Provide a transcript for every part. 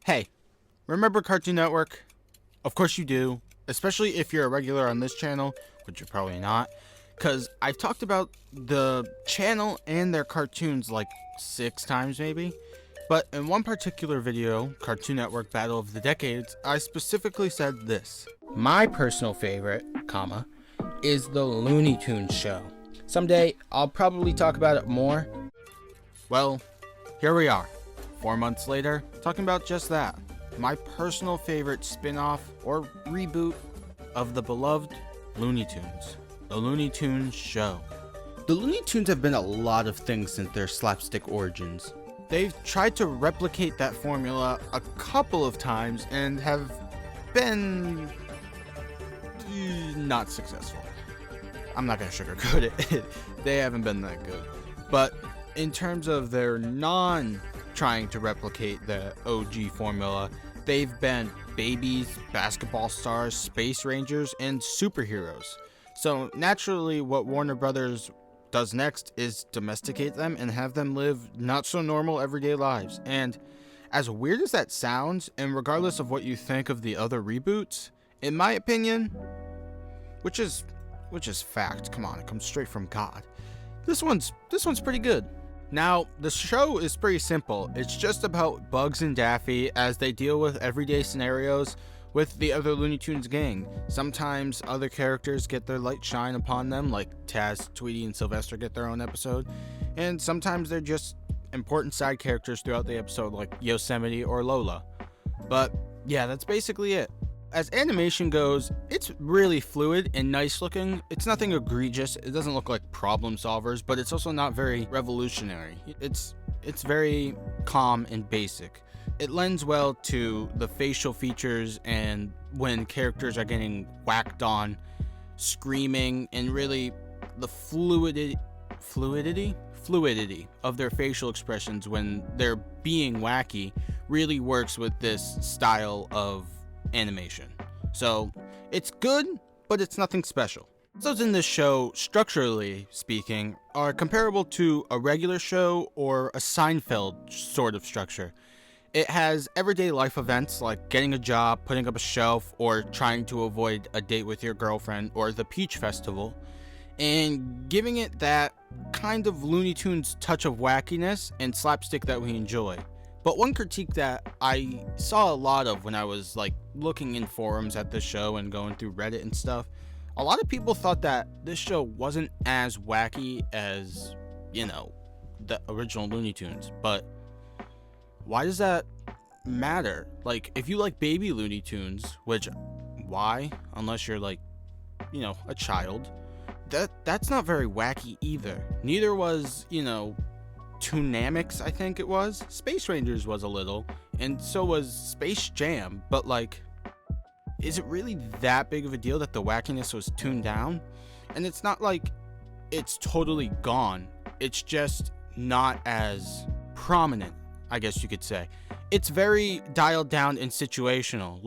Hey, remember Cartoon Network? Of course you do, especially if you're a regular on this channel, which you're probably not, because I've talked about the channel and their cartoons like 6 times maybe. But in one particular video, Cartoon Network Battle of the Decades, I specifically said this. My personal favorite, is the Looney Tunes show. Someday, I'll probably talk about it more. Well, here we are, 4 months later, talking about just that. My personal favorite spin-off or reboot of the beloved Looney Tunes. The Looney Tunes show. The Looney Tunes have been a lot of things since their slapstick origins. They've tried to replicate that formula a couple of times and have been not successful. I'm not gonna sugarcoat it. They haven't been that good. But in terms of their trying to replicate the OG formula, they've been babies, basketball stars, space rangers, and superheroes. So naturally, what Warner Brothers does next is domesticate them and have them live not so normal everyday lives. And as weird as that sounds, and regardless of what you think of the other reboots, in my opinion, which is fact, come on, it comes straight from God, this one's pretty good. Now, the show is pretty simple. It's just about Bugs and Daffy as they deal with everyday scenarios with the other Looney Tunes gang. Sometimes other characters get their light shine upon them, like Taz, Tweety, and Sylvester get their own episode. And sometimes they're just important side characters throughout the episode, like Yosemite or Lola. But yeah, that's basically it. As animation goes, it's really fluid and nice looking. It's nothing egregious. It doesn't look like problem solvers, but it's also not very revolutionary. It's very calm and basic. It lends well to the facial features and when characters are getting whacked on, screaming, and really the fluidity of their facial expressions when they're being wacky really works with this style of animation. So it's good, but it's nothing special. Episodes in this show, structurally speaking, are comparable to a regular show or a Seinfeld sort of structure. It has everyday life events like getting a job, putting up a shelf, or trying to avoid a date with your girlfriend, or the Peach Festival, and giving it that kind of Looney Tunes touch of wackiness and slapstick that we enjoy. But one critique that I saw a lot of when I was looking in forums at this show and going through Reddit and stuff, a lot of people thought that this show wasn't as wacky as, the original Looney Tunes. But why does that matter? If you like baby Looney Tunes, which why? Unless you're a child, that's not very wacky either. Neither was, Toonamics, I think it was. Space Rangers was a little, and so was Space Jam, but is it really that big of a deal that the wackiness was tuned down? And it's not like it's totally gone. It's just not as prominent, I guess you could say. It's very dialed down and situational.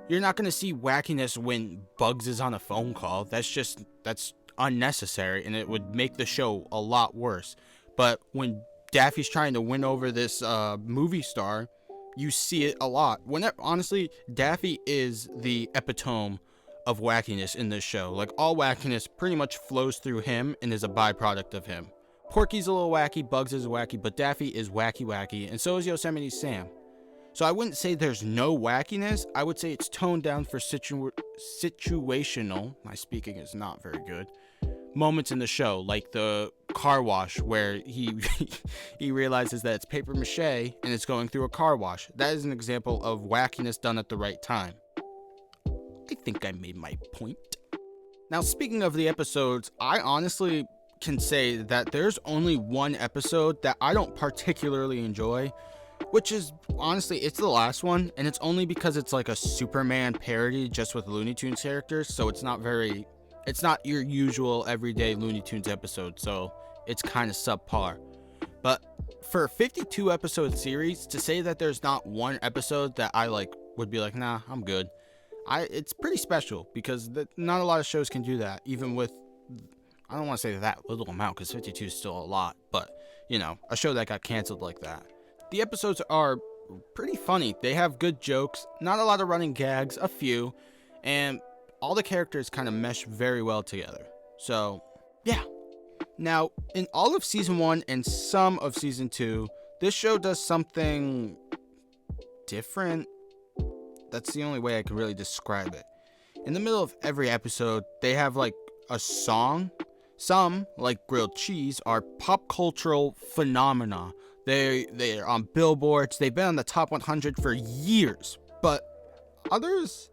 You're not going to see wackiness when Bugs is on a phone call. That's unnecessary, and it would make the show a lot worse. But when Daffy's trying to win over this movie star, you see it a lot. Honestly, Daffy is the epitome of wackiness in this show. All wackiness pretty much flows through him and is a byproduct of him. Porky's a little wacky, Bugs is wacky, but Daffy is wacky, and so is Yosemite Sam. So I wouldn't say there's no wackiness. I would say it's toned down for situational. My speaking is not very good. Moments in the show, like the car wash where he realizes that it's paper mache and it's going through a car wash. That is an example of wackiness done at the right time. I think I made my point. Now, speaking of the episodes, I honestly can say that there's only one episode that I don't particularly enjoy, which is honestly, it's the last one, and it's only because it's like a Superman parody just with Looney Tunes characters, so it's not your usual everyday Looney Tunes episode, so it's kind of subpar. But for a 52 episode series, to say that there's not one episode that I would be like, nah, I'm good, it's pretty special, because not a lot of shows can do that, even with, I don't want to say that little amount, because 52 is still a lot, but, a show that got canceled like that. The episodes are pretty funny. They have good jokes, not a lot of running gags, a few, and all the characters kind of mesh very well together. So, yeah. Now, in all of Season 1 and some of Season 2, this show does something different. That's the only way I can really describe it. In the middle of every episode, they have like a song. Some, like grilled cheese, are pop cultural phenomena. They're on billboards. They've been on the top 100 for years. But others,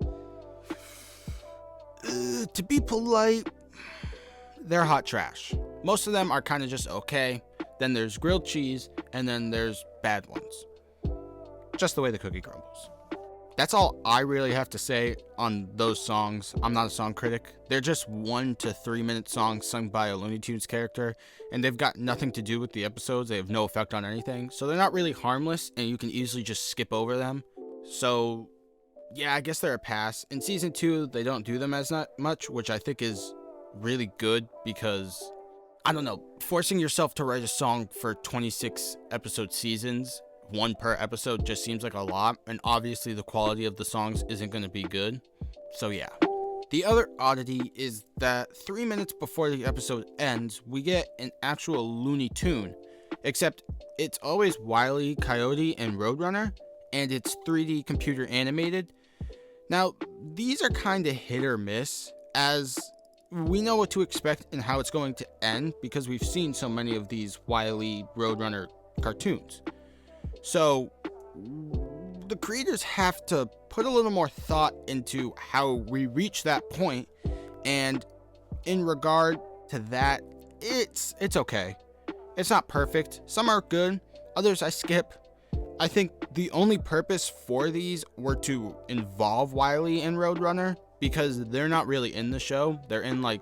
to be polite, they're hot trash. Most of them are kind of just okay. Then there's grilled cheese, and then there's bad ones. Just the way the cookie crumbles. That's all I really have to say on those songs. I'm not a song critic. They're just 1 to 3 minute songs sung by a Looney Tunes character, and they've got nothing to do with the episodes. They have no effect on anything, so they're not really harmless, and you can easily just skip over them. So, yeah, I guess they're a pass. In Season 2, they don't do them as not much, which I think is really good because, I don't know, forcing yourself to write a song for 26 episode seasons, 1 per episode, just seems like a lot, and obviously the quality of the songs isn't going to be good. So yeah. The other oddity is that 3 minutes before the episode ends, we get an actual Looney Tune, except it's always Wile E. Coyote and Roadrunner, and it's 3D computer animated. Now, these are kind of hit or miss, as we know what to expect and how it's going to end because we've seen so many of these Wile E. Roadrunner cartoons. So, the creators have to put a little more thought into how we reach that point, and in regard to that, it's okay. It's not perfect. Some are good, others I skip. I think the only purpose for these were to involve Wile E. and Roadrunner, because they're not really in the show. They're in like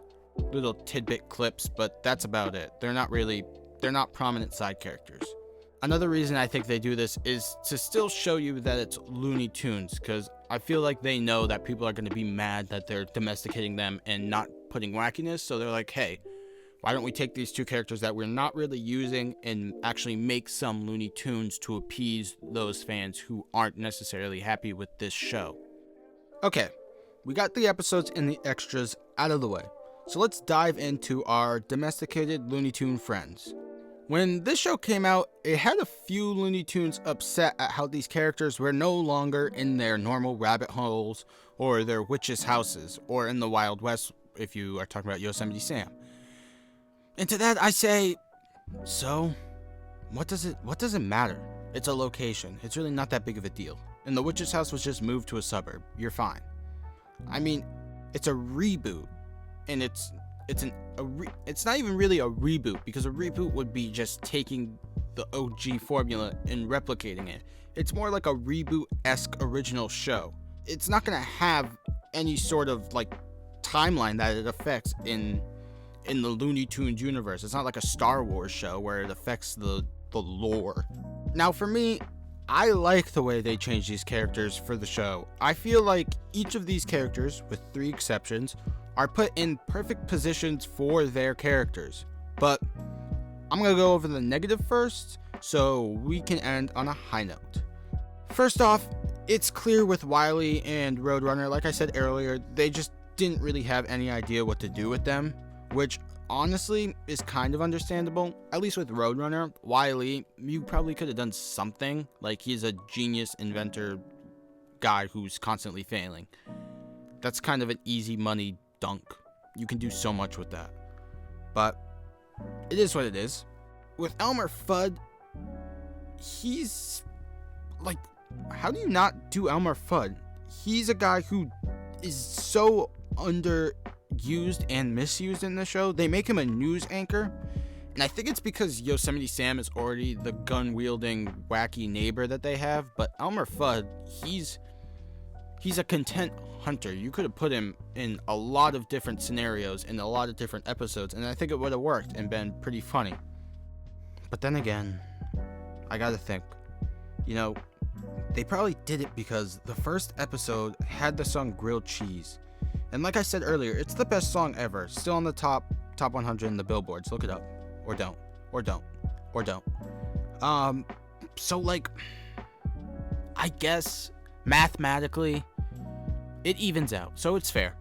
little tidbit clips, but that's about it. They're not prominent side characters. Another reason I think they do this is to still show you that it's Looney Tunes, because I feel like they know that people are going to be mad that they're domesticating them and not putting wackiness, so they're like, hey, why don't we take these 2 characters that we're not really using and actually make some Looney Tunes to appease those fans who aren't necessarily happy with this show. Okay, we got the episodes and the extras out of the way, so let's dive into our domesticated Looney Tune friends. When this show came out, it had a few Looney Tunes upset at how these characters were no longer in their normal rabbit holes or their witches' houses or in the Wild West if you are talking about Yosemite Sam. And to that I say, so what does it matter? It's a location. It's really not that big of a deal. And the witch's house was just moved to a suburb. You're fine. I mean, it's a reboot, and it's not even really a reboot, because a reboot would be just taking the OG formula and replicating it. It's more like a reboot-esque original show. It's not gonna have any sort of like timeline that it affects in the Looney Tunes universe. It's not like a Star Wars show where it affects the lore. Now for me, I like the way they change these characters for the show. I feel like each of these characters, with 3 exceptions, are put in perfect positions for their characters. But I'm going to go over the negative first, so we can end on a high note. First off, it's clear with Wile E. and Roadrunner, like I said earlier, they just didn't really have any idea what to do with them, which honestly is kind of understandable. At least with Roadrunner, Wile E., you probably could have done something, like he's a genius inventor guy who's constantly failing. That's kind of an easy money dunk. You can do so much with that. But it is what it is. With Elmer Fudd, he's like, how do you not do Elmer Fudd? He's a guy who is so underused and misused in the show. They make him a news anchor, and I think it's because Yosemite Sam is already the gun-wielding wacky neighbor that they have, but Elmer Fudd, he's a content hunter. You could have put him in a lot of different scenarios in a lot of different episodes, and I think it would have worked and been pretty funny. But then again, I gotta think, they probably did it because the first episode had the song Grilled Cheese, and like I said earlier, it's the best song ever, still on the top 100 in the billboards. Look it up, or don't. So like, I guess mathematically it evens out, so it's fair.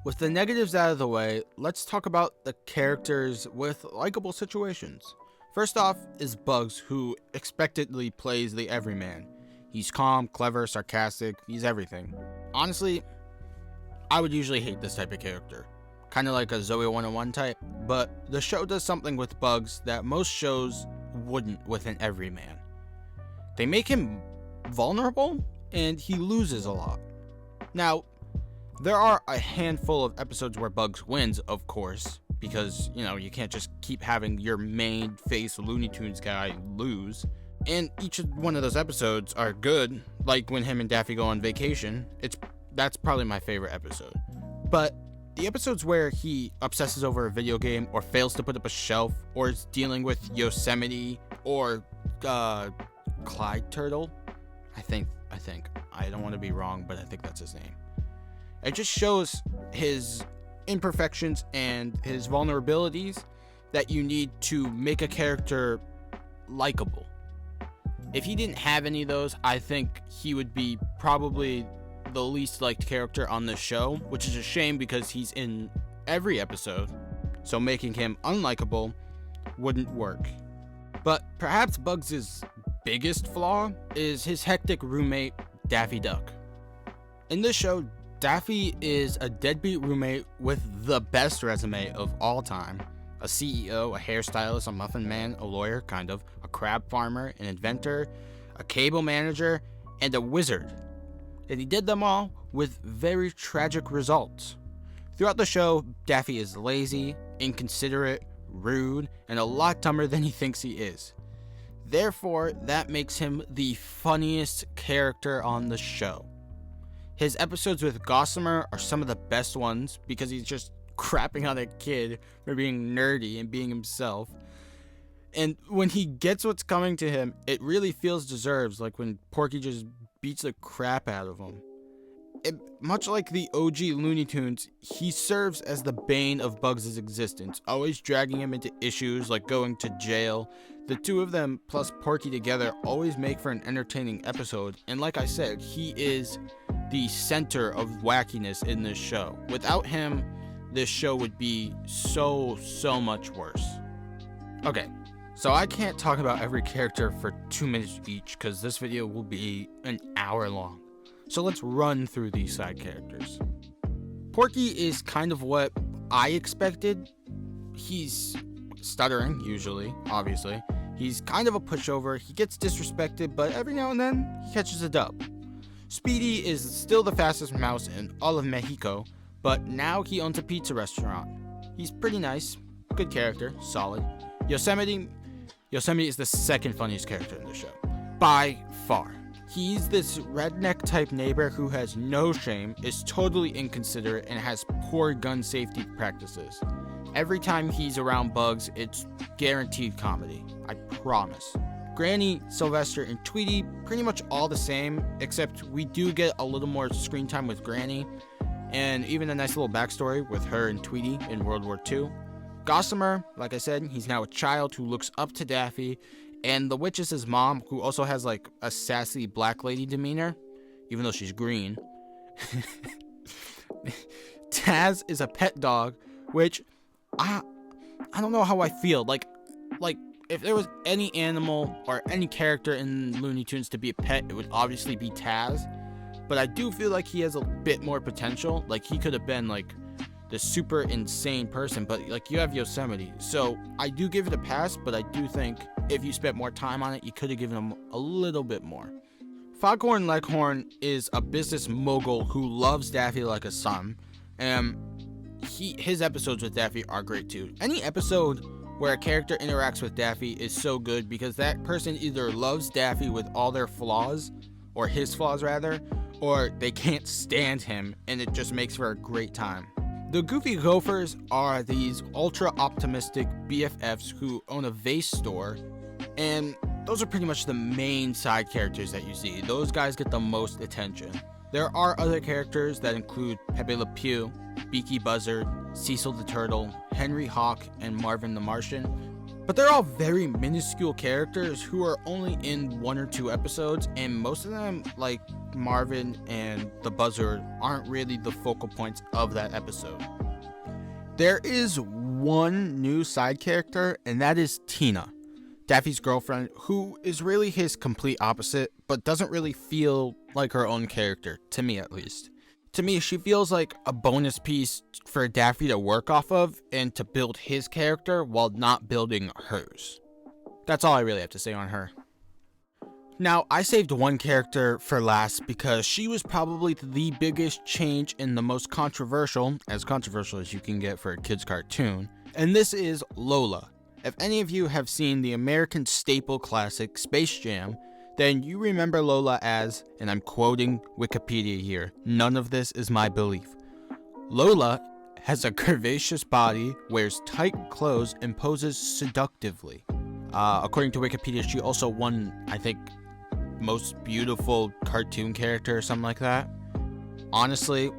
With the negatives out of the way, let's talk about the characters with likable situations. First off is Bugs, who expectedly plays the everyman. He's calm, clever, sarcastic, he's everything. Honestly, I would usually hate this type of character. Kind of like a Zoe 101 type, but the show does something with Bugs that most shows wouldn't with an everyman. They make him vulnerable, and he loses a lot. Now, there are a handful of episodes where Bugs wins, of course, because, you can't just keep having your main face Looney Tunes guy lose. And each one of those episodes are good, like when him and Daffy go on vacation. That's probably my favorite episode. But the episodes where he obsesses over a video game, or fails to put up a shelf, or is dealing with Yosemite, or Clyde Turtle, I think. I don't want to be wrong, but I think that's his name. It just shows his imperfections and his vulnerabilities that you need to make a character likable. If he didn't have any of those, I think he would be probably the least liked character on the show, which is a shame because he's in every episode, so making him unlikable wouldn't work. But perhaps Bugs' biggest flaw is his hectic roommate, Daffy Duck. In this show, Daffy is a deadbeat roommate with the best resume of all time. A CEO, a hairstylist, a muffin man, a lawyer, kind of, a crab farmer, an inventor, a cable manager, and a wizard. And he did them all with very tragic results. Throughout the show, Daffy is lazy, inconsiderate, rude, and a lot dumber than he thinks he is. Therefore, that makes him the funniest character on the show. His episodes with Gossamer are some of the best ones because he's just crapping on a kid for being nerdy and being himself. And when he gets what's coming to him, it really feels deserved, like when Porky just beats the crap out of him. Much like the OG Looney Tunes, he serves as the bane of Bugs' existence, always dragging him into issues like going to jail. The two of them plus Porky together always make for an entertaining episode, and like I said, he is the center of wackiness in this show. Without him, this show would be so much worse. Okay, so I can't talk about every character for 2 minutes each because this video will be an hour long. So let's run through these side characters. Porky is kind of what I expected. He's stuttering, usually, obviously. He's kind of a pushover. He gets disrespected, but every now and then, he catches a dub. Speedy is still the fastest mouse in all of Mexico, but now he owns a pizza restaurant. He's pretty nice, good character, solid. Yosemite is the second funniest character in the show, by far. He's this redneck type neighbor who has no shame, is totally inconsiderate, and has poor gun safety practices. Every time he's around Bugs, it's guaranteed comedy. I promise. Granny, Sylvester, and Tweety, pretty much all the same, except we do get a little more screen time with Granny, and even a nice little backstory with her and Tweety in World War II. Gossamer, like I said, he's now a child who looks up to Daffy, and the witch is his mom, who also has like a sassy black lady demeanor, even though she's green. Taz is a pet dog, which I don't know how I feel. Like if there was any animal or any character in Looney Tunes to be a pet, it would obviously be Taz. But I do feel like he has a bit more potential. Like he could have been like the super insane person, but like you have Yosemite. So I do give it a pass, but I do think if you spent more time on it, you could have given him a little bit more. Foghorn Leghorn is a business mogul who loves Daffy like a son. And his episodes with Daffy are great too. Any episode where a character interacts with Daffy is so good because that person either loves Daffy with all their flaws, or his flaws rather, or they can't stand him, and it just makes for a great time. The Goofy Gophers are these ultra optimistic BFFs who own a vase store, and those are pretty much the main side characters that you see. Those guys get the most attention. There are other characters that include Pepe Le Pew, Beaky Buzzard, Cecil the Turtle, Henry Hawk, and Marvin the Martian, But they're all very minuscule characters who are only in 1 or 2 episodes, and most of them, like Marvin and the Buzzard, aren't really the focal points of that episode. There is one new side character, and that is Tina, Daffy's girlfriend, who is really his complete opposite, but doesn't really feel like her own character, to me at least. To me, she feels like a bonus piece for Daffy to work off of and to build his character while not building hers. That's all I really have to say on her. Now, I saved one character for last because she was probably the biggest change and the most controversial as you can get for a kid's cartoon, and this is Lola. If any of you have seen the American staple classic Space Jam, then you remember Lola as, and I'm quoting Wikipedia here, none of this is my belief. Lola has a curvaceous body, wears tight clothes, and poses seductively. According to Wikipedia, she also won, I think, most beautiful cartoon character or something like that. Honestly,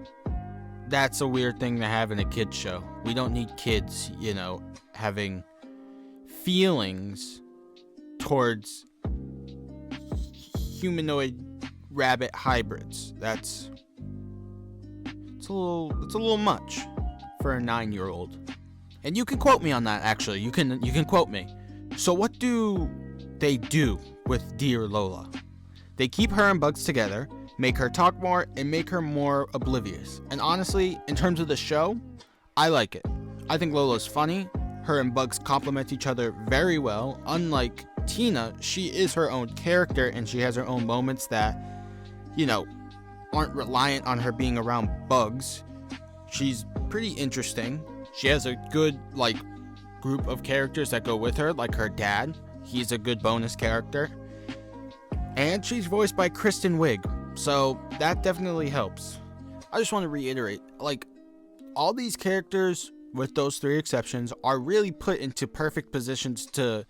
that's a weird thing to have in a kid's show. We don't need kids, having feelings towards humanoid rabbit hybrids. It's a little much for a 9-year-old. And you can quote me on that, actually. You can quote me. So what do they do with dear Lola? They keep her and Bugs together, make her talk more, and make her more oblivious. And honestly, in terms of the show, I like it. I think Lola's funny. Her and Bugs complement each other very well. Unlike Tina, she is her own character and she has her own moments that, aren't reliant on her being around Bugs. She's pretty interesting. She has a good, group of characters that go with her, like her dad. He's a good bonus character. And she's voiced by Kristen Wiig, so that definitely helps. I just want to reiterate, all these characters, with those 3 exceptions, are really put into perfect positions to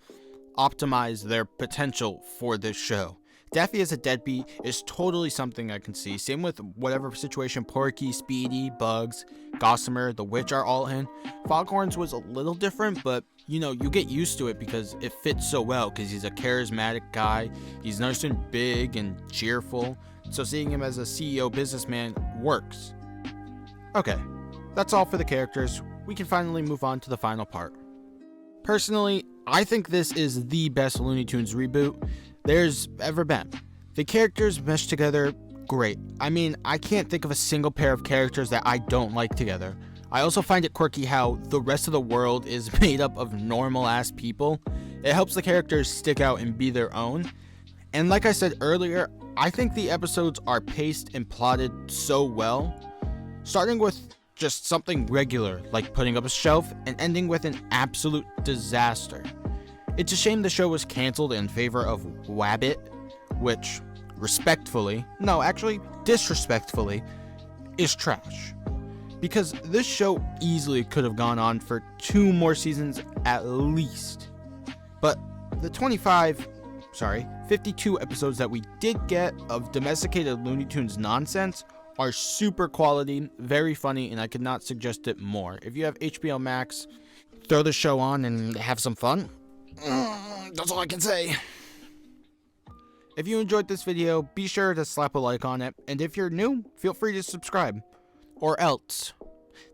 optimize their potential for this show. Daffy as a deadbeat is totally something I can see. Same with whatever situation Porky, Speedy, Bugs, Gossamer, the Witch are all in. Foghorn's was a little different, but you get used to it because it fits so well because he's a charismatic guy. He's nice and big and cheerful. So seeing him as a CEO businessman works. Okay, that's all for the characters. We can finally move on to the final part. Personally, I think this is the best Looney Tunes reboot there's ever been. The characters mesh together great. I mean, I can't think of a single pair of characters that I don't like together. I also find it quirky how the rest of the world is made up of normal ass people. It helps the characters stick out and be their own. And like I said earlier, I think the episodes are paced and plotted so well, starting with just something regular like putting up a shelf and ending with an absolute disaster. It's a shame the show was canceled in favor of Wabbit, which disrespectfully, is trash. Because this show easily could have gone on for 2 more seasons at least. But the 52 episodes that we did get of domesticated Looney Tunes nonsense are super quality, very funny, and I could not suggest it more. If you have HBO Max, throw the show on and have some fun. That's all I can say. If you enjoyed this video, be sure to slap a like on it, and if you're new, feel free to subscribe. Or else.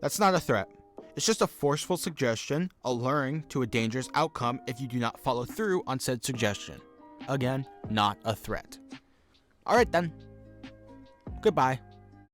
That's not a threat. It's just a forceful suggestion, alluring to a dangerous outcome if you do not follow through on said suggestion. Again, not a threat. Alright then. Goodbye.